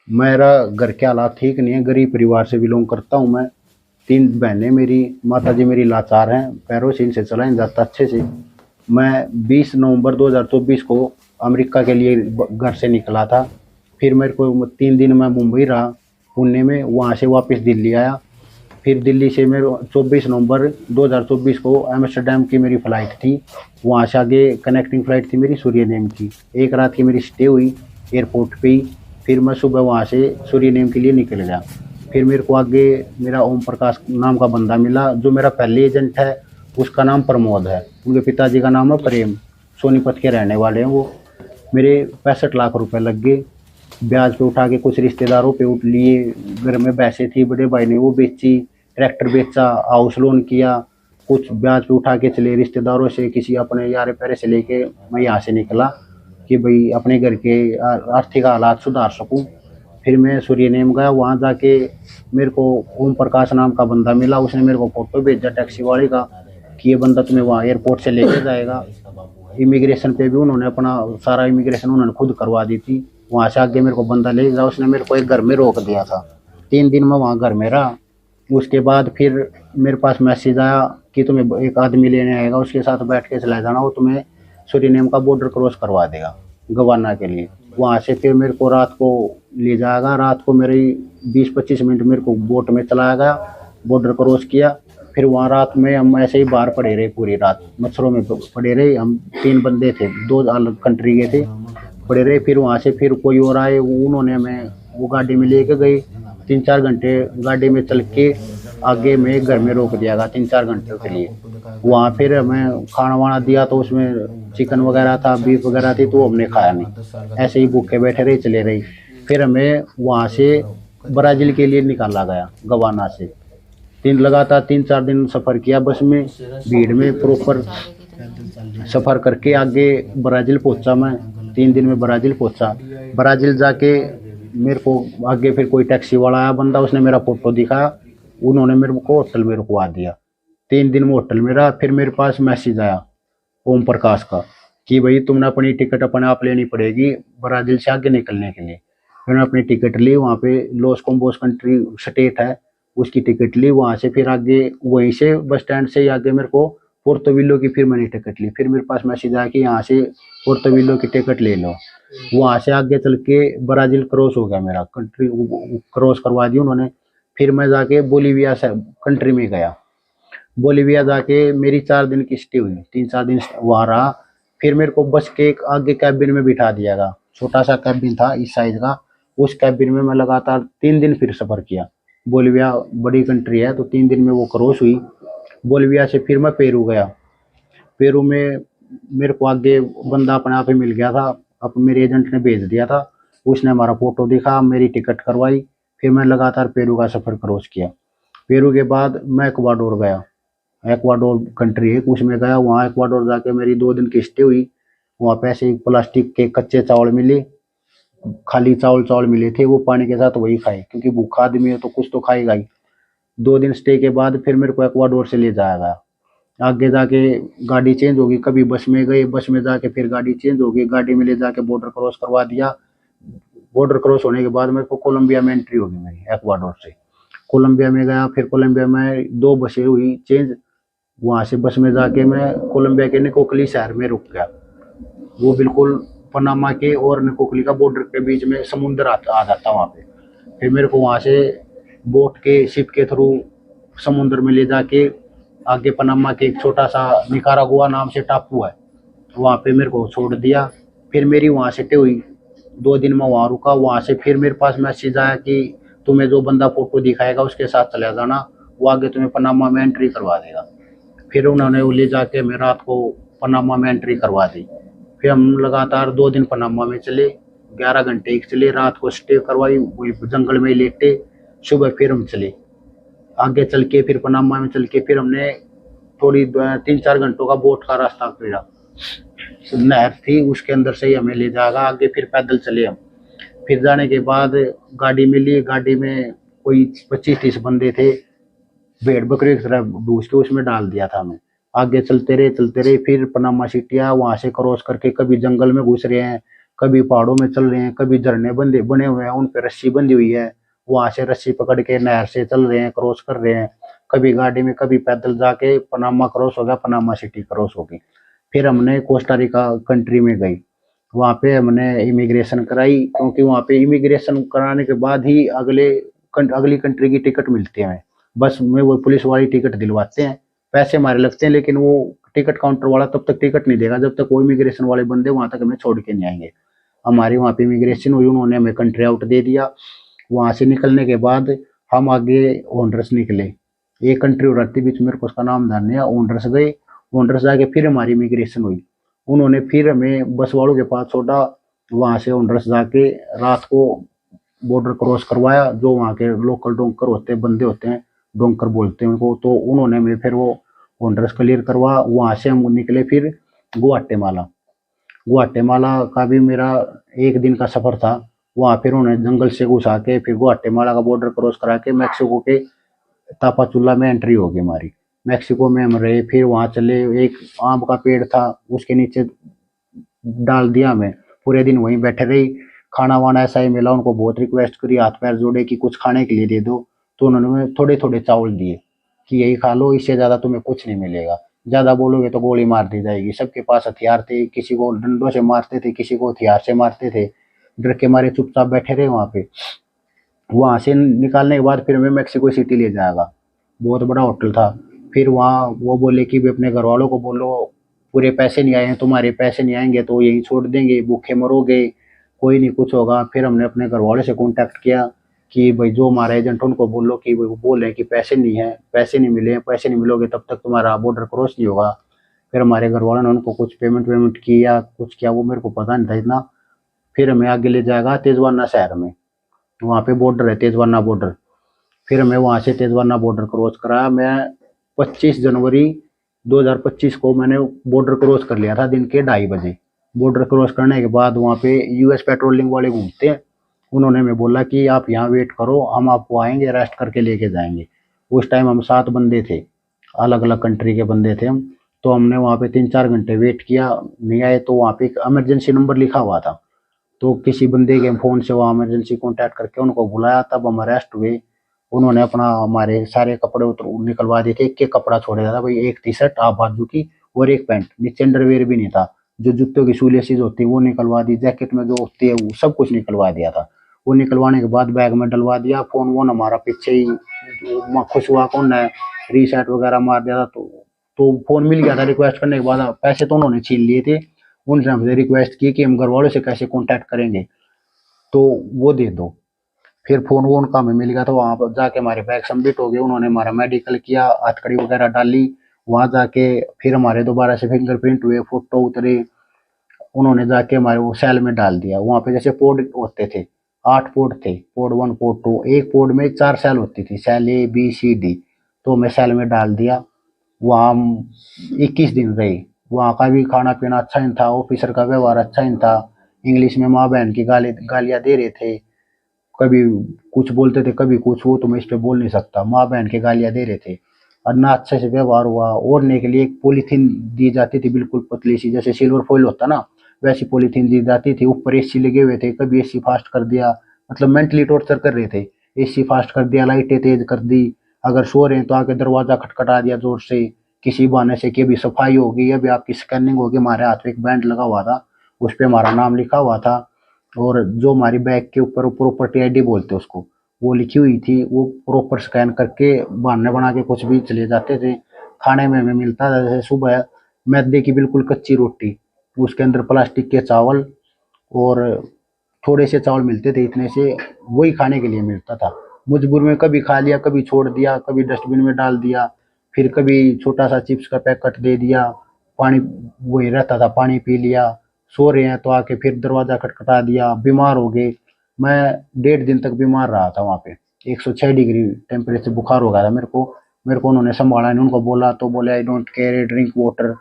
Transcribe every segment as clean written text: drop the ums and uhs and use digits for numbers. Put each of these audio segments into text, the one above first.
मेरा घर के हालात ठीक नहीं है, गरीब परिवार से बिलोंग करता हूँ मैं। 3 बहनें मेरी, माताजी मेरी लाचार हैं, पैरों से इनसे चला नहीं जाता अच्छे से। मैं 20 नवंबर 2024 को अमेरिका के लिए घर से निकला था। फिर मेरे को 3 दिन मैं मुंबई रहा, पुणे में, वहाँ से वापस दिल्ली आया। फिर दिल्ली से मेरे 24 नवंबर 2024 को एम्स्टर्डम की मेरी फ़्लाइट थी। वहाँ से आगे कनेक्टिंग फ़्लाइट थी मेरी सूर्यनेम की। एक रात की मेरी स्टे हुई एयरपोर्ट पे ही। फिर मैं सुबह वहाँ से सूर्यनेम के लिए निकल गया। फिर मेरे को आगे मेरा ओम प्रकाश नाम का बंदा मिला, जो मेरा पहले एजेंट है। उसका नाम प्रमोद है, उनके पिताजी का नाम है प्रेम। सोनीपत के रहने वाले हैं वो। मेरे 65 लाख रुपए लग गए, ब्याज पे उठा के कुछ रिश्तेदारों पे उठ लिए। घर में पैसे थी, बड़े भाई ने वो बेची, ट्रैक्टर बेचा, हाउस लोन किया। कुछ ब्याज पे उठा के चले रिश्तेदारों से, किसी अपने यार पैरे से लेके मैं यहाँ से निकला कि भाई अपने घर के आर्थिक हालात सुधार सकूं। फिर मैं सूर्यनेम गया, वहाँ जाके मेरे को ओम प्रकाश नाम का बंदा मिला। उसने मेरे को फोटो भेजा टैक्सी वाले का कि ये बंदा तुम्हें वहाँ एयरपोर्ट से लेके जाएगा। इमिग्रेशन पे भी उन्होंने अपना सारा इमिग्रेशन उन्होंने खुद करवा दी थी। वहाँ से आगे मेरे को बंदा ले गया, उसने मेरे को एक घर में रोक दिया था। 3 दिन मैं वहाँ घर में रहा। उसके बाद फिर मेरे पास मैसेज आया कि तुम्हें एक आदमी लेने आएगा, उसके साथ बैठ के चला जाना, वो तुम्हें सूरीनेम का बॉर्डर क्रॉस करवा देगा गवाना के लिए। वहाँ से फिर मेरे को रात को ले जाएगा। रात को मेरी 20-25 मिनट मेरे को बोट में चलाया गया, बॉर्डर क्रॉस किया। फिर वहाँ रात में हम ऐसे ही बाहर पड़े रहे, पूरी रात मच्छरों में पड़े रहे। हम 3 बंदे थे, 2 अलग कंट्री के थे, पड़े रहे। फिर वहाँ से फिर कोई और आए, उन्होंने हमें वो गाड़ी में लेके गए। 3-4 घंटे गाड़ी में चल के आगे में घर में रोक दिया गया 3-4 घंटे के लिए। वहाँ फिर हमें खाना वाना दिया तो उसमें चिकन वगैरह था, बीफ वगैरह थी, तो हमने खाया नहीं, ऐसे ही भूखे बैठे रहे, चले रही। फिर हमें वहाँ से ब्राज़ील के लिए निकाला गया गवाना से। 3 लगातार 3-4 दिन सफ़र किया बस में, भीड़ में प्रॉपर सफ़र करके आगे ब्राज़ील पहुँचा मैं। 3 दिन में ब्राज़ील पहुँचा। ब्राज़ील जाके मेरे को आगे फिर कोई टैक्सी वाला आया बंदा, उसने मेरा फ़ोटो दिखाया, उन्होंने मेरे को होटल में रुकवा दिया। 3 दिन में होटल में रहा। फिर मेरे पास मैसेज आया ओम प्रकाश का कि भाई तुमने अपनी टिकट अपने आप लेनी पड़ेगी ब्राज़ील से आगे निकलने के लिए। फिर मैंने अपनी टिकट ली, वहाँ पे लॉस कोम्बोस कंट्री स्टेट है, उसकी टिकट ली। वहाँ से फिर आगे वहीं से बस स्टैंड से ही आगे मेरे को पोर्तोविलो की फिर मैंने टिकट ली। फिर मेरे पास मैसेज आया कि यहाँ से पोर्तोविलो की टिकट ले लो। वहाँ से आगे चल के ब्राज़ील क्रॉस हो गया, मेरा कंट्री क्रॉस करवा दी उन्होंने। फिर मैं जाके बोलीविया से कंट्री में गया। बोलीविया जाके मेरी 4 दिन की स्टे हुई, 3-4 दिन वहाँ रहा। फिर मेरे को बस के एक आगे कैबिन में बिठा दिया गया, छोटा सा कैबिन था इस साइज का। उस कैबिन में मैं लगातार 3 दिन फिर सफ़र किया। बोलीविया बड़ी कंट्री है, तो 3 दिन में वो क्रॉस हुई। बोलीविया से फिर मैं पेरू गया। पेरू में मेरे को आगे बंदा अपने आप ही मिल गया था, अब मेरे एजेंट ने भेज दिया था। उसने हमारा फोटो देखा, मेरी टिकट करवाई। फिर मैं लगातार पेरू का सफ़र क्रॉस किया। पेरू के बाद मैं इक्वाडोर गया। इक्वाडोर कंट्री है, उसमें गया। वहाँ इक्वाडोर जाके मेरी 2 दिन की स्टे हुई। वहाँ पे ऐसे ही प्लास्टिक के कच्चे चावल मिले, खाली चावल चावल मिले थे, वो पानी के साथ वही खाए, क्योंकि भूखा आदमी है तो कुछ तो खाएगा ही। 2 दिन स्टे के बाद फिर मेरे को इक्वाडोर से ले जाया गया। आगे जाके गाड़ी चेंज होगी, कभी बस में गए, बस में जाके फिर गाड़ी चेंज होगी, गाड़ी में ले जाके बॉर्डर क्रॉस करवा दिया। बॉर्डर क्रॉस होने के बाद मेरे को कोलंबिया में एंट्री होगी मेरी इक्वाडोर से। कोलंबिया में गया, फिर कोलंबिया में 2 बसें हुई चेंज। वहाँ से बस में जाके मैं कोलंबिया के निकोकली शहर में रुक गया। वो बिल्कुल पनामा के और निकोकली का बॉर्डर के बीच में समुद्र आ जाता वहाँ पे। फिर मेरे को वहाँ से बोट के शिप के थ्रू समुद्र में ले जाके आगे पनामा के एक छोटा सा निकारागुआ नाम से टापू है, वहाँ पे मेरे को छोड़ दिया। फिर मेरी वहाँ से हुई, 2 दिन मैं वहाँ रुका। वहाँ से फिर मेरे पास मैसेज आया कि तुम्हें जो बंदा फोटो दिखाएगा उसके साथ चला जाना, वो आगे तुम्हें पनामा में एंट्री करवा देगा। फिर उन्होंने वो ले जाके मैं रात को पनामा में एंट्री करवा दी। फिर हम लगातार 2 दिन पनामा में चले, 11 घंटे एक चले, रात को स्टे करवाई, वही जंगल में लेटे। सुबह फिर हम चले आगे चल के, फिर पनामा में चल के फिर हमने थोड़ी 3-4 घंटों का बोट का रास्ता पड़ा। नहर थी, उसके अंदर से ही हमें ले जाएगा आगे। फिर पैदल चले हम। फिर जाने के बाद गाड़ी मिली, गाड़ी में कोई 25-30 बंदे थे, भेड़ बकरी की तरह भूस के उसमें डाल दिया था हमें। आगे चलते रहे चलते रहे, फिर पनामा सिटी आया। वहाँ से क्रॉस करके कभी जंगल में घुस रहे हैं, कभी पहाड़ों में चल रहे हैं, कभी झरने बंदे बने हुए हैं उन पे रस्सी बंधी हुई है, वहां से रस्सी पकड़ के नहर से चल रहे हैं, क्रॉस कर रहे हैं, कभी गाड़ी में, कभी पैदल जाके पनामा क्रॉस हो गया, पनामा सिटी क्रॉस होगी। फिर हमने कोस्टारिका कंट्री में गई, वहाँ पे हमने इमिग्रेशन कराई, क्योंकि वहाँ पे इमिग्रेशन कराने के बाद ही अगली कंट्री की टिकट मिलती है हमें। बस में वो पुलिस वाली टिकट दिलवाते हैं, पैसे हमारे लगते हैं, लेकिन वो टिकट काउंटर वाला तब तक टिकट नहीं देगा जब तक वो इमिग्रेशन वाले बंदे वहाँ तक हमें छोड़ के नहीं आएंगे। हमारी वहाँ पे इमिग्रेशन हुई, उन्होंने हमें कंट्री आउट दे दिया। वहाँ से निकलने के बाद हम आगे होंडरस निकले, एक कंट्री और रहती बीच, मेरे को उसका नाम ध्यान नहीं है। होंडरस गए, होंडरस जाके फिर हमारी इमिग्रेशन हुई, उन्होंने फिर हमें बस वालों के पास छोड़ा, वहाँ से होंडरस जाके रात को बॉर्डर क्रॉस करवाया, जो वहाँ के लोकल डोंकर होते हैं, बंदे होते हैं, डोंकर बोलते हैं उनको, तो उन्होंने हमें फिर वो होंडरस क्लियर करवा। वहाँ से हम निकले फिर गुआटेमाला। गुआटेमाला का भी मेरा एक दिन का सफर था। वहाँ फिर उन्होंने जंगल से घुसा के फिर गुआटेमाला का बॉर्डर क्रॉस करा के मैक्सिको के तापाचुल्ला में एंट्री होगी हमारी। मैक्सिको में हम रहे, फिर वहाँ चले, एक आम का पेड़ था उसके नीचे डाल दिया हमें, पूरे दिन वहीं बैठे रही। खाना वाना ऐसा ही मिला, उनको बहुत रिक्वेस्ट करी, हाथ पैर जोड़े कि कुछ खाने के लिए दे दो, तो उन्होंने थोड़े थोड़े चावल दिए कि यही खा लो, इससे ज़्यादा तुम्हें कुछ नहीं मिलेगा, ज़्यादा बोलोगे तो गोली मार दी जाएगी। सबके पास हथियार थे, किसी को डंडों से मारते थे, किसी को हथियार से मारते थे। डर के मारे चुपचाप बैठे रहे वहाँ पे। वहाँ से निकालने के बाद फिर हमें मेक्सिको सिटी ले जाएगा, बहुत बड़ा होटल था। फिर वहाँ वो बोले कि भी अपने घर वालों को बोलो, पूरे पैसे नहीं आए हैं तुम्हारे, पैसे नहीं आएंगे तो यहीं छोड़ देंगे, भूखे मरोगे, कोई नहीं कुछ होगा। फिर हमने अपने घर वालों से कॉन्टैक्ट किया कि भाई जो हमारा एजेंट उनको बोलो कि वो बोल रहे हैं कि पैसे नहीं है, पैसे नहीं मिले, पैसे नहीं मिलोगे तब तक तुम्हारा बॉर्डर क्रॉस नहीं होगा। फिर हमारे घर वालों ने उनको कुछ पेमेंट वेमेंट किया, कुछ किया वो मेरे को पता नहीं था इतना। फिर हमें आगे ले जाएगा तेजवाना शहर में, वहाँ पे बॉर्डर है तेजवाना बॉर्डर। फिर हमें वहाँ से तेजवाना बॉर्डर क्रॉस कराया। मैं 25 जनवरी 2025 को मैंने बॉर्डर क्रॉस कर लिया था दिन के 2:30 बजे। बॉर्डर क्रॉस करने के बाद वहाँ पे यूएस पेट्रोलिंग वाले घूमते हैं, उन्होंने हमें बोला कि आप यहाँ वेट करो, हम आपको आएंगे अरेस्ट करके लेके जाएंगे। उस टाइम हम 7 बंदे थे, अलग अलग कंट्री के बंदे थे हम। तो हमने वहाँ पे 3-4 घंटे वेट किया, नहीं आए तो वहाँ पे एक इमरजेंसी नंबर लिखा हुआ था, तो किसी बंदे के फ़ोन से वहाँ इमरजेंसी कॉन्टैक्ट करके उनको बुलाया, तब हम अरेस्ट हुए। उन्होंने अपना हमारे सारे कपड़े निकलवा दिए थे, एक एक कपड़ा छोड़ा था भाई, एक टी शर्ट हाफ बाजू की और एक पैंट, नीचे अंडरवेयर भी नहीं था। जो जूतों की शुलेसीज होती है वो निकलवा दी, जैकेट में जो होती है वो सब कुछ निकलवा दिया था। वो निकलवाने के बाद बैग में डलवा दिया, फ़ोन वोन हमारा पीछे ही खुश हुआ कौन है, रीसेट वगैरह मार दिया था। तो फ़ोन मिल गया था। रिक्वेस्ट करने के बाद पैसे तो उन्होंने छीन लिए थे, उनसे हमसे रिक्वेस्ट की कि हम घर वालों से कैसे कॉन्टैक्ट करेंगे, तो वो दे दो। फिर फ़ोन वोन का हमें मिल गया, तो वहाँ पर जाके हमारे बैग सबमिट हो गए, उन्होंने हमारा मेडिकल किया, हथकड़ी वगैरह डाली। वहाँ जाके फिर हमारे दोबारा से फिंगरप्रिंट हुए, फ़ोटो उतरे, उन्होंने जाके हमारे वो सेल में डाल दिया। वहाँ पे जैसे पोड होते थे, 8 पोड थे, पोड 1 पोड 2, एक पोड में 4 सेल होती थी, cell A B C D, तो हमें सेल में डाल दिया। वहाँ हम 21 दिन रहे। वहाँ का भी खाना पीना अच्छा ही था, ऑफिसर का व्यवहार अच्छा ही था, इंग्लिश में माँ बहन की गालियाँ दे रहे थे, कभी कुछ बोलते थे कभी कुछ, वो तो मैं इस पे बोल नहीं सकता, माँ बहन की गालियाँ दे रहे थे। और ना अच्छे से व्यवहार हुआ। ओढ़ने के लिए एक पॉलीथीन दी जाती थी, बिल्कुल पतली सी, जैसे सिल्वर फॉइल होता ना, वैसी पॉलीथीन दी जाती थी। ऊपर एसी लगे हुए थे, कभी एसी फास्ट कर दिया, मतलब मेंटली टॉर्चर कर रहे थे। एसी फास्ट कर दिया, लाइटें तेज कर दी, अगर सो रहे हैं तो आके दरवाजा खटखटा दिया जोर से, किसी बहाने से कि अभी सफाई होगी, अभी आपकी स्कैनिंग होगी। हमारे हाथ में एक बैंड लगा हुआ था, उस पर हमारा नाम लिखा हुआ था, और जो हमारी बैग के ऊपर प्रॉपर्टी आईडी बोलते उसको, वो लिखी हुई थी। वो प्रॉपर स्कैन करके बहाने बना के कुछ भी चले जाते थे। खाने में हमें मिलता था जैसे सुबह मैदे की बिल्कुल कच्ची रोटी, उसके अंदर प्लास्टिक के चावल और थोड़े से चावल मिलते थे, इतने से वही खाने के लिए मिलता था। मजबूर में कभी खा लिया, कभी छोड़ दिया, कभी डस्टबिन में डाल दिया, फिर कभी छोटा सा चिप्स का पैकेट दे दिया, पानी वही रहता था पानी पी लिया। सो रहे हैं तो आके फिर दरवाज़ा खटखटा दिया। बीमार हो गए, मैं 1.5 दिन तक बीमार रहा था वहाँ पे, 106 डिग्री टेम्परेचर बुखार हो गया था मेरे को उन्होंने संभाला नहीं। उनको बोला तो बोले I don't care, drink water,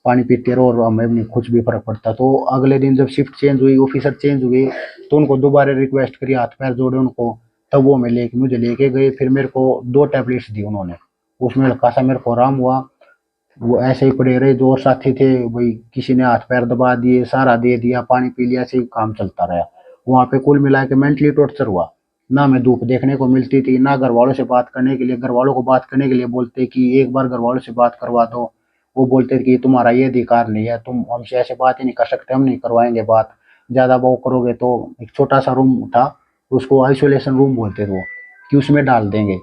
पानी पीते रहो, और हमें नहीं कुछ भी फर्क पड़ता। तो अगले दिन जब शिफ्ट चेंज हुई, ऑफिसर चेंज हुए, तो उनको दोबारा रिक्वेस्ट करी, हाथ पैर जोड़े उनको, तब वो मुझे लेके गए। फिर मेरे को 2 टैबलेट्स दी उन्होंने, उसमें हल्का सा मेरे को आराम हुआ। वो ऐसे ही पड़े रहे। जो और साथी थे भाई, किसी ने हाथ पैर दबा दिए, सहारा दे दिया, पानी पी लिया, ऐसे ही काम चलता रहा। वहाँ पे कुल मिला के मेंटली टॉर्चर हुआ। ना मैं धूप देखने को मिलती थी, ना घर वालों से बात करने के लिए, घर वालों को बात करने के लिए बोलते कि एक बार घर वालों से बात करवा दो, वो बोलते थे कि तुम्हारा ये अधिकार नहीं है, तुम हमसे ऐसे बात ही नहीं कर सकते, हम नहीं करवाएंगे बात, ज़्यादा वो करोगे तो। एक छोटा सा रूम था, उसको आइसोलेशन रूम बोलते थे वो, कि उसमें डाल देंगे।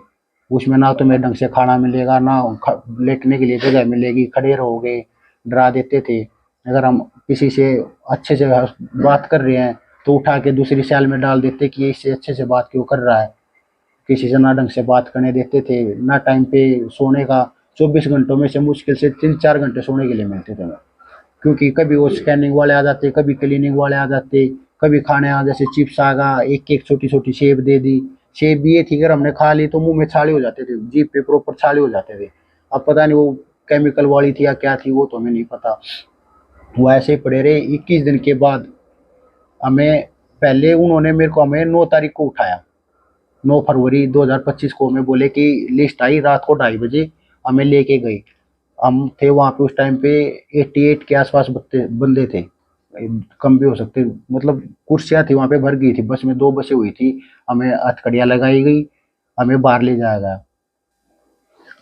उसमें ना तुम्हें ढंग से खाना मिलेगा, ना लेटने के लिए जगह मिलेगी, खड़े रहोगे। डरा देते थे। अगर हम किसी से अच्छे से बात कर रहे हैं तो उठा के दूसरी सेल में डाल देते कि ये इससे अच्छे से बात क्यों कर रहा है। किसी से ना ढंग से बात करने देते थे, ना टाइम पे सोने का। 24 घंटों में से मुश्किल से 3-4 घंटे सोने के लिए मिलते थे हमें। क्योंकि कभी वो स्कैनिंग वाले आ जाते, कभी क्लीनिंग वाले आ जाते, कभी खाने आ, जैसे चिप्स आ गया, एक एक छोटी छोटी सेब दे दी। सेब भी ये थी, अगर हमने खा ली तो मुंह में छाले हो जाते थे, जीभ पे प्रॉपर छाले हो जाते थे। अब पता नहीं वो केमिकल वाली थी या क्या थी, वो तो हमें नहीं पता। वो ऐसे ही पड़े रहे। 21 दिन के बाद हमें, पहले उन्होंने मेरे को, हमें 9 तारीख को उठाया, 9 फरवरी 2025 को हमें बोले कि लिस्ट आई रात को 2:30 बजे, हमें लेके गए। हम थे वहाँ पे उस टाइम पे 88 के आसपास बंदे थे, कम भी हो सकते, मतलब कुर्सियाँ थी वहाँ पे भर गई थी। बस में 2 बसें हुई थी, हमें हथकड़ियाँ लगाई गई, हमें बाहर ले जाया गया।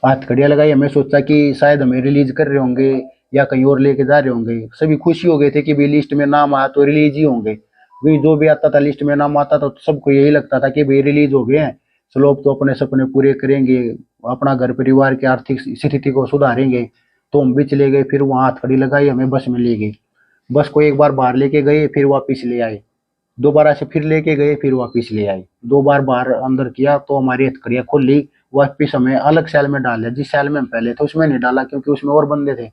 हथकड़ियाँ लगाई, हमें सोचा कि शायद हमें रिलीज कर रहे होंगे या कहीं और लेके जा रहे होंगे। सभी खुशी हो गए थे कि भाई लिस्ट में नाम आया तो रिलीज ही होंगे। भाई जो भी आता था लिस्ट में नाम आता था तो सबको यही लगता था कि भाई रिलीज हो गए हैं, चलो अब तो अपने सपने पूरे करेंगे, अपना घर परिवार की आर्थिक स्थिति को सुधारेंगे। तो हम भी चले गए, फिर वहाँ हथकड़ी लगाई, हमें बस में ले गए। बस को एक बार बाहर लेके गए, फिर वापस ले आए। दोबारा से फिर लेके गए, फिर वापस ले आए। 2 बार बाहर अंदर किया तो हमारी हथकड़ियाँ खुल ली। वापस हमें अलग सेल में डाल दिया। जिस सेल में हम पहले थे उसमें नहीं डाला, क्योंकि उसमें और बंदे थे।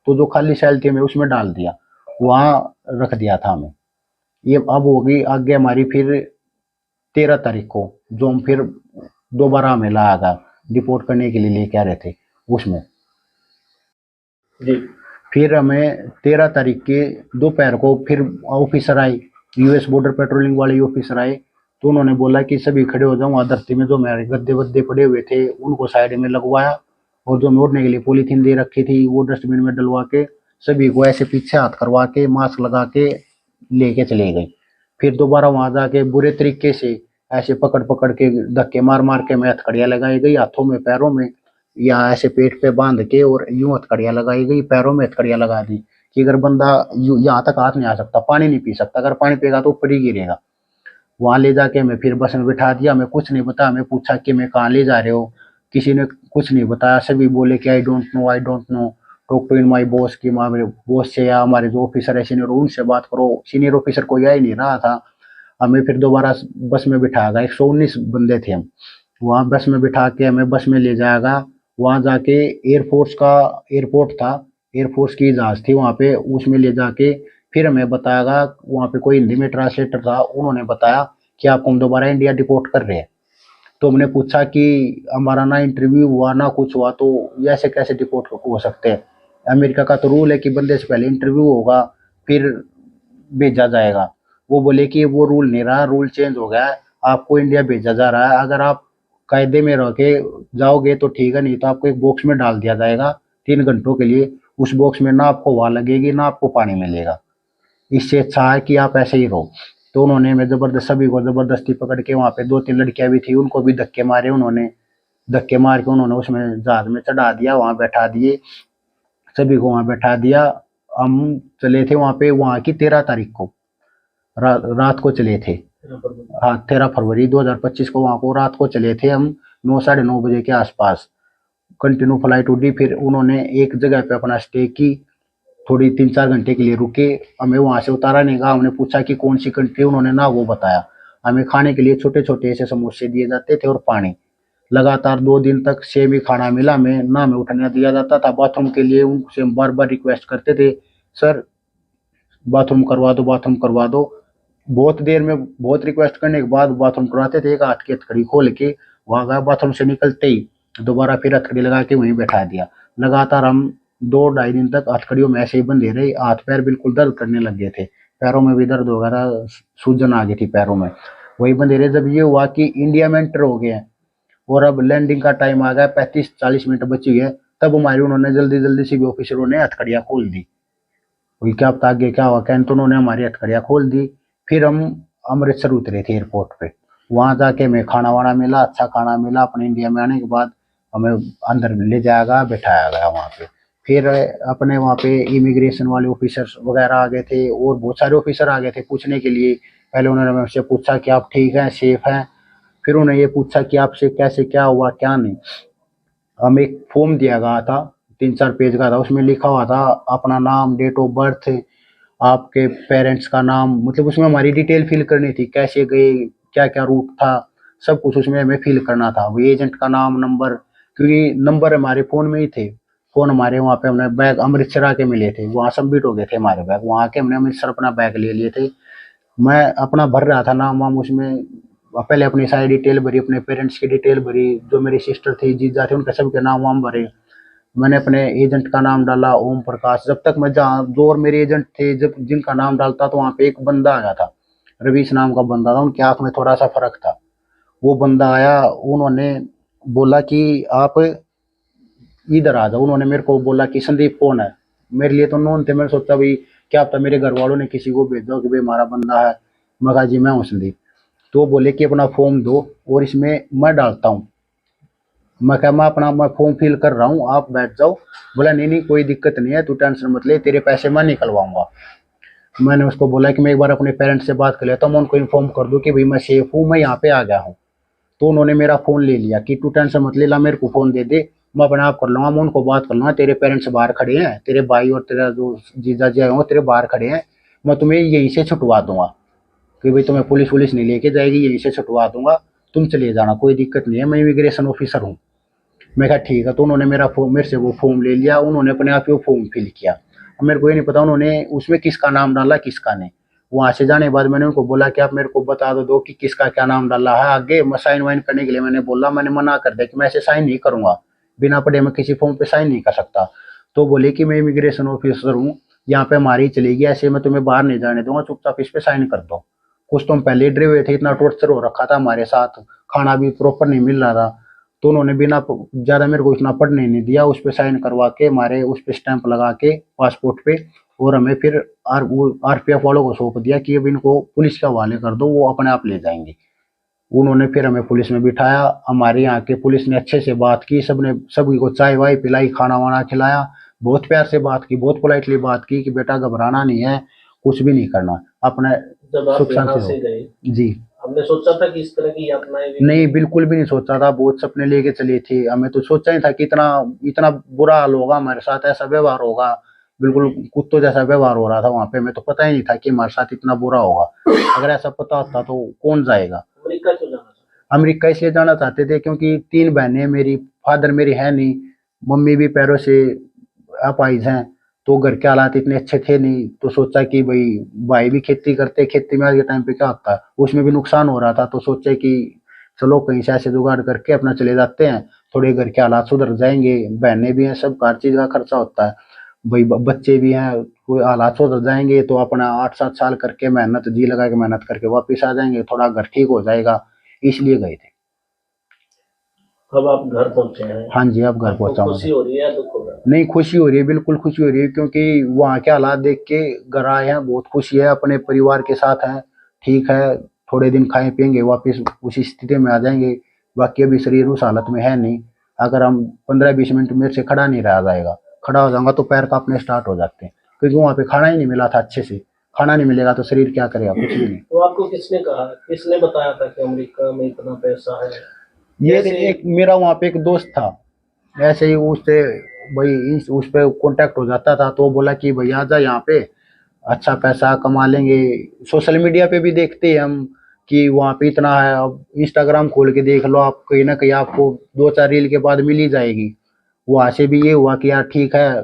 तो जो खाली सेल थी हमें उसमें डाल दिया, वहाँ रख दिया था हमें। ये अब होगी आगे हमारी फिर 13 तारीख को, जो हम फिर दोबारा हमें लाया, डिपोर्ट करने के लिए लेके आ रहे थे उसमें। जी। फिर हमें 13 तारीख के दोपहर को फिर ऑफिसर आए, यूएस बॉर्डर पेट्रोलिंग वाले ऑफिसर आए। तो उन्होंने बोला कि सभी खड़े हो जाओ। वहाँ धरती में जो मेरे गद्दे वद्दे पड़े हुए थे उनको साइड में लगवाया, और जो मोड़ने के लिए पॉलीथीन दे रखी थी वो डस्टबिन में डलवा के, सभी को ऐसे पीछे हाथ करवा के मास्क लगा के लेके चले गए। फिर दोबारा वहां जाके बुरे तरीके से ऐसे पकड़ पकड़ के, धक्के मार मार के मैं हथकड़ियाँ लगाई गई हाथों में पैरों में, या ऐसे पेट पे बांध के और यूं हथकड़ियाँ लगाई गई, पैरों में हथकड़ियाँ लगा दी कि अगर बंदा यहाँ तक हाथ नहीं आ सकता, पानी नहीं पी सकता, अगर पानी पिएगा तो ऊपर ही गिरेगा। वहां ले जाके हमें फिर बस में बिठा दिया। हमें कुछ नहीं बताया, हमें पूछा कि मैं कहाँ ले जा रहे हो, किसी ने कुछ नहीं बताया। सभी बोले कि I don't know, I don't know, talk to in my boss, की हमारे बॉस से या हमारे जो ऑफिसर है सीनियर उनसे बात करो। सीनियर ऑफिसर कोई आ ही नहीं रहा था। हमें फिर दोबारा बस में बिठाया गया, 119 बंदे थे हम। वहाँ बस में बिठा के हमें बस में ले जाएगा। वहाँ जाके एयरफोर्स का एयरपोर्ट था, एयरफोर्स की जहाज थी वहाँ पे, उसमें ले जाके फिर हमें बताया। वहाँ पे कोई हिंदी में ट्रांसलेटर था, उन्होंने बताया कि आपको हम दोबारा इंडिया डिपोर्ट कर रहे हैं। तो हमने पूछा कि हमारा ना इंटरव्यू हुआ ना कुछ हुआ, तो ये ऐसे कैसे डिपोर्ट हो सकते हैं। अमेरिका का तो रूल है कि बंदे से पहले इंटरव्यू होगा फिर भेजा जाएगा। वो बोले कि वो रूल नहीं रहा, रूल चेंज हो गया है, आपको इंडिया भेजा जा रहा है। अगर आप कायदे में रह के जाओगे तो ठीक है, नहीं तो आपको एक बॉक्स में डाल दिया जाएगा 3 घंटों के लिए। उस बॉक्स में ना आपको हवा लगेगी ना आपको पानी मिलेगा, इससे अच्छा है कि आप ऐसे ही रहो। तो उन्होंने हमें जबरदस्त, सभी को जबरदस्ती पकड़ के, वहाँ पे 2-3 लड़कियां भी थी उनको भी धक्के मारे उन्होंने। धक्के मार के उन्होंने उसमें जहाज में चढ़ा दिया, वहाँ बैठा दिए, सभी को वहाँ बैठा दिया। हम चले थे वहाँ पे, वहाँ की 13 तारीख को रात को चले थे। हाँ, 13 फरवरी 2025 को वहाँ को रात को चले थे हम, 9-9:30 बजे के आसपास। कंटिन्यू फ्लाइट उड़ी। फिर उन्होंने एक जगह पे अपना स्टे की, थोड़ी 3-4 घंटे के लिए रुके। हमें वहाँ से उतारा नहीं गया। हमने पूछा कि कौन सी कंट्री, उन्होंने ना वो बताया। हमें खाने के लिए छोटे छोटे ऐसे समोसे दिए जाते थे और पानी। लगातार 2 दिन तक सेम ही खाना मिला हमें, ना हमें उठने दिया जाता था। बाथरूम के लिए उनसे हम बार बार रिक्वेस्ट करते थे, सर बाथरूम करवा दो, बाथरूम करवा दो। बहुत देर में बहुत रिक्वेस्ट करने के बाद बाथरूम करवाते थे। एक हाथ की हथकड़ी खोल के वहां गया, बाथरूम से निकलते ही दोबारा फिर हथकड़ी लगा के वहीं बैठा दिया। लगातार हम 2-2.5 दिन तक हथकड़ियों में ऐसे ही बंधे रहे। हाथ पैर बिल्कुल दर्द करने लग गए थे, पैरों में भी दर्द हो गया था, सूजन आ गई थी पैरों में। वही बंधे रहे। जब ये हुआ कि इंडिया में एंटर हो गए हैं और अब लैंडिंग का टाइम आ गया, 35-40 मिनट बची हुई है, तब हमारी उन्होंने जल्दी जल्दी सीबी ऑफिसरों ने हथकड़ियाँ खोल दी। वही क्या पता आगे क्या हुआ, क्या, तो उन्होंने हमारी हथकड़ियाँ खोल दी। फिर हम अमृतसर उतरे थे एयरपोर्ट पे। वहाँ जाके हमें खाना वाना मिला, अच्छा खाना मिला। अपने इंडिया में आने के बाद हमें अंदर ले जाएगा, बैठाया गया वहाँ पे। फिर अपने वहाँ पे इमिग्रेशन वाले ऑफिसर्स वगैरह आ गए थे और बहुत सारे ऑफिसर आ गए थे पूछने के लिए। पहले उन्होंने हमसे पूछा कि आप ठीक हैं, सेफ हैं। फिर उन्होंने ये पूछा कि आपसे कैसे क्या हुआ क्या नहीं। हमें एक फॉर्म दिया गया था, 3-4 पेज का था। उसमें लिखा हुआ था अपना नाम, डेट ऑफ बर्थ, आपके पेरेंट्स का नाम, मतलब उसमें हमारी डिटेल फिल करनी थी, कैसे गए, क्या क्या रूट था, सब कुछ उसमें हमें फिल करना था। वो एजेंट का नाम, नंबर, क्योंकि नंबर हमारे फ़ोन में ही थे। फ़ोन हमारे वहाँ पे हमने बैग अमृतसर आके मिले थे, वहाँ सबमिट हो गए थे हमारे बैग। वहाँ आके हमने अमृतसर अपना बैग ले लिए थे। मैं अपना भर रहा था नाम वाम उसमें। पहले अपनी सारी डिटेल भरी, अपने पेरेंट्स की डिटेल भरी, जो मेरी सिस्टर थी, जीजा थे, उनके सबके नाम वाम भरे। मैंने अपने एजेंट का नाम डाला, ओम प्रकाश। जब तक मैं जहाँ जो और मेरे एजेंट थे जब जिनका नाम डालता तो वहाँ पे एक बंदा आया था, रवीश नाम का बंदा था। उनकी आंख में थोड़ा सा फर्क था। वो बंदा आया, उन्होंने बोला कि आप इधर आ जाओ। उन्होंने मेरे को बोला कि संदीप कौन है। मेरे लिए तो नॉन थे। मैंने सोचा भाई क्या पता मेरे घर वालों ने किसी को भेज दो कि भाई हमारा बंदा है। मैं कहा जी मैं हूँ संदीप। तो बोले कि अपना फॉर्म दो और इसमें मैं डालता हूँ। मैं कहा मैं फॉर्म फिल कर रहा हूँ, आप बैठ जाओ। बोला नहीं नहीं कोई दिक्कत नहीं है, तू टेंशन मत ले, तेरे पैसे मैं निकलवाऊंगा। मैंने उसको बोला कि मैं एक बार अपने पेरेंट्स से बात कर लेता हूँ, मैं उनको इन्फॉर्म कर दूँ कि भाई मैं सेफ हूँ, मैं यहाँ पे आ गया हूँ। तो उन्होंने मेरा फ़ोन ले लिया कि तू टेंशन मत ले, ला मेरे को फ़ोन दे दे, मैं अपने आप कर लूँगा। मैं उनको बात कर लूँगा, तेरे पेरेंट्स बाहर खड़े हैं, तेरे भाई और तेरा जो जीजा जी आए होंगे तेरे बाहर खड़े हैं, मैं तुम्हें यहीं से छुटवा दूंगा कि भाई तुम्हें पुलिस वुलिस नहीं लेके जाएगी, यहीं से छुटवा दूंगा, तुम चले जाना, कोई दिक्कत नहीं है, मैं इमिग्रेशन ऑफिसर हूँ। मैं कहा ठीक है। तो उन्होंने मेरे से वो फॉर्म ले लिया। उन्होंने अपने आप ही वो फॉर्म फिल किया। अब मेरे को ये नहीं पता उन्होंने उसमें किसका नाम डाला किसका नहीं। वहाँ से जाने के बाद मैंने उनको बोला कि आप मेरे को बता दो कि किसका क्या नाम डाला है। आगे मैं साइन वाइन करने के लिए मैंने बोला, मैंने मना कर दिया कि मैं ऐसे साइन नहीं करूँगा, बिना पढ़े मैं किसी फॉर्म पे साइन नहीं कर सकता। तो बोले कि मैं इमिग्रेशन ऑफिसर हूँ, यहाँ पे हमारी चलेगी, ऐसे मैं तुम्हें बाहर नहीं जाने दूंगा, चुपचाप इस पे साइन कर दो। कुछ तो हम पहले ही डरे हुए थे, इतना टॉर्चर हो रखा था हमारे साथ, खाना भी प्रॉपर नहीं मिल रहा था। तो उन्होंने बिना ज़्यादा मेरे को इतना पढ़ने नहीं दिया, उस पे साइन करवा के हमारे उस पे स्टैंप लगा के पासपोर्ट पे, और हमें फिर आरपीएफ वालों को सौंप दिया कि अब इनको पुलिस के हवाले कर दो, वो अपने आप ले जाएंगे। उन्होंने फिर हमें पुलिस में बिठाया। हमारे यहाँ के पुलिस ने अच्छे से बात की, सबने सभी को चाय वाय पिलाई, खाना वाना खिलाया, बहुत प्यार से बात की, बहुत पोलाइटली बात की कि बेटा घबराना नहीं है, कुछ भी नहीं करना, अपने जब आप सुख यहाँ शांति से रहो। गए, जी हमने सोचा था कि इस तरह की यातनाएं भी नहीं, बिल्कुल भी नहीं सोचा था। बहुत सपने लेके चली थी। हमें तो सोचा ही था कि इतना इतना बुरा हाल होगा हमारे साथ, ऐसा व्यवहार होगा, बिल्कुल कुत्तों जैसा व्यवहार हो रहा था वहाँ पे। हमें तो पता ही नहीं था कि हमारे साथ इतना बुरा होगा। अगर ऐसा पता होता तो कौन जाएगा। अमेरिका क्यों जाना चाहते अमेरिका इसलिए जाना चाहते थे क्योंकि 3 बहनें मेरी, फादर मेरे है नहीं, मम्मी भी पैरों से अपाहिज हैं, तो घर के हालात इतने अच्छे थे नहीं। तो सोचा कि भाई भाई भी खेती करते, खेती में आज के टाइम पे क्या होता है, उसमें भी नुकसान हो रहा था। तो सोचे कि चलो कहीं से ऐसे जुगाड़ करके अपना चले जाते हैं, थोड़े घर के हालात सुधर जाएंगे, बहनें भी हैं, सब हर चीज़ का खर्चा होता है, भाई बच्चे भी हैं, कोई हालात सुधर जाएंगे तो अपना 8-7 साल करके मेहनत जी लगा के मेहनत करके वापस आ जाएंगे, थोड़ा घर ठीक हो जाएगा, इसलिए गए थे। अब आप घर पहुंचे हैं, हाँ जी, अब घर आपको पहुंचा खुशी मैं। हो रही है या दुख हो रहा है? नहीं, खुशी हो रही है, बिल्कुल खुशी हो रही है, क्योंकि वहाँ के हालात देख के घर आए हैं, बहुत खुशी है, अपने परिवार के साथ हैं, ठीक है, थोड़े दिन खाएँ पिएँगे, वापस उसी स्थिति में आ जाएँगे। बाकी अभी शरीर उस हालत में है नहीं। अगर हम 15-20 मिनट मेरे से खड़ा नहीं रहा जाएगा, खड़ा हो जाऊँगा तो पैर काँपने स्टार्ट हो जाते हैं, क्योंकि वहाँ पे खाना ही नहीं मिला था अच्छे से। खाना नहीं मिलेगा तो शरीर क्या करेगा, कुछ भी नहीं। तो आपको किसने कहा, किसने बताया था कि अमेरिका में इतना पैसा है? ये जैसे एक मेरा वहाँ पे एक दोस्त था, ऐसे ही उससे भाई उस पे कांटेक्ट हो जाता था, तो वो बोला कि भैया आ जा यहाँ पे, अच्छा पैसा कमा लेंगे। सोशल मीडिया पे भी देखते हैं हम कि वहाँ पे इतना है। अब इंस्टाग्राम खोल के देख लो आप, कहीं ना कहीं आपको 2-4 रील के बाद मिल ही जाएगी। वहाँ से भी ये हुआ कि यार ठीक है,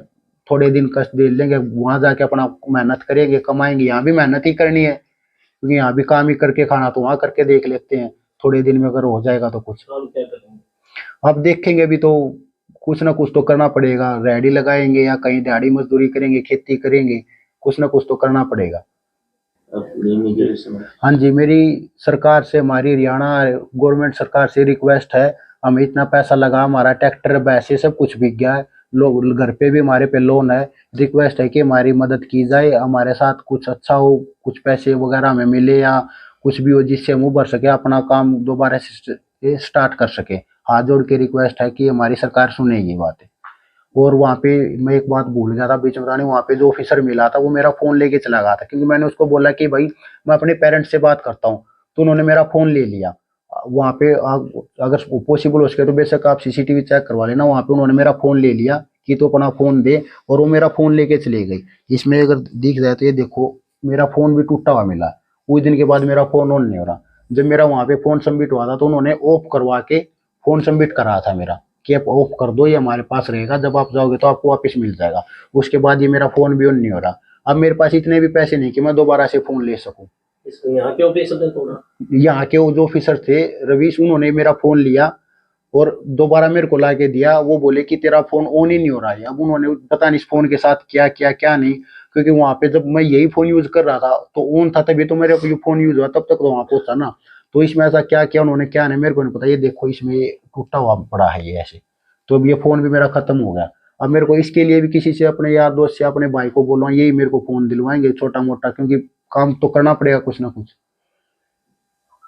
थोड़े दिन कष्ट दे लेंगे, वहाँ जाके अपना मेहनत करेंगे, कमाएंगे। यहाँ भी मेहनत ही करनी है, क्योंकि यहाँ भी काम ही करके खाना, तो वहाँ करके देख लेते हैं, थोड़े दिन में अगर हो जाएगा तो कुछ। हम क्या करेंगे? अब देखेंगे, अभी तो कुछ ना कुछ तो करना पड़ेगा, रेहड़ी लगाएंगे या कहीं दिहाड़ी मजदूरी करेंगे, खेती करेंगे, कुछ ना कुछ तो करना पड़ेगा। इमिग्रेशन, हाँ जी, मेरी सरकार से, हमारी हरियाणा गवर्नमेंट सरकार से रिक्वेस्ट है, हमें इतना पैसा लगा, हमारा ट्रैक्टर भैंसे सब कुछ बिक गया है, लोग घर पे भी हमारे पे लोन है, रिक्वेस्ट है कि हमारी मदद की जाए, हमारे साथ कुछ अच्छा हो, कुछ पैसे वगैरह हमें मिले या कुछ भी हो जिससे हम उभर सके, अपना काम दोबारा से स्टार्ट कर सके। हाथ जोड़ के रिक्वेस्ट है कि हमारी सरकार सुनेगी बात है। और वहाँ पे मैं एक बात भूल गया था बीच में बताने, वहाँ पे जो ऑफिसर मिला था वो मेरा फ़ोन लेके चला गया था, क्योंकि मैंने उसको बोला कि भाई मैं अपने पेरेंट्स से बात करता हूँ, तो उन्होंने मेरा फ़ोन ले लिया। वहाँ पे अगर पॉसिबल हो सके तो बेशक आप सीसीटीवी चेक करवा लेना, वहाँ पे उन्होंने मेरा फ़ोन ले लिया कि तो अपना फ़ोन दे, और वो मेरा फ़ोन लेके चले गई। इसमें अगर दिख जाए तो ये देखो, मेरा फ़ोन भी टूटा हुआ मिला। कुछ दिन के बाद मेरा फ़ोन ऑन नहीं हो रहा। जब मेरा वहाँ पे फ़ोन सबमिट हुआ था तो उन्होंने ऑफ करवा के फ़ोन सबमिट करा था मेरा, कि आप ऑफ कर दो, ये हमारे पास रहेगा, जब आप जाओगे तो आपको वापस मिल जाएगा। उसके बाद ये मेरा फ़ोन भी ऑन नहीं हो रहा। अब मेरे पास इतने भी पैसे नहीं कि मैं दोबारा से फ़ोन ले सकूँ। इसको यहाँ के ऑफिसर ने तोड़ा? यहाँ के वो जो ऑफिसर थे रवीश, उन्होंने मेरा फ़ोन लिया और दोबारा मेरे को ला के दिया। वो बोले कि तेरा फ़ोन ऑन ही नहीं हो रहा है। अब उन्होंने पता नहीं इस फ़ोन के साथ क्या किया क्या नहीं, क्योंकि वहाँ पे जब मैं यही फ़ोन यूज़ कर रहा था तो ऑन था, तभी तो मेरे ये फ़ोन यूज़ हुआ, तब तक तो वहाँ पहुँचा ना। तो इसमें ऐसा क्या किया उन्होंने क्या नहीं मेरे को नहीं पता। ये देखो इसमें ये टूटा हुआ पड़ा है ये ऐसे। तो अब ये फ़ोन भी मेरा ख़त्म हो गया। अब मेरे को इसके लिए भी किसी से, अपने यार दोस्त से, अपने भाई को बोलूँ यही मेरे को फ़ोन दिलवाएंगे छोटा मोटा, क्योंकि काम तो करना पड़ेगा कुछ ना कुछ।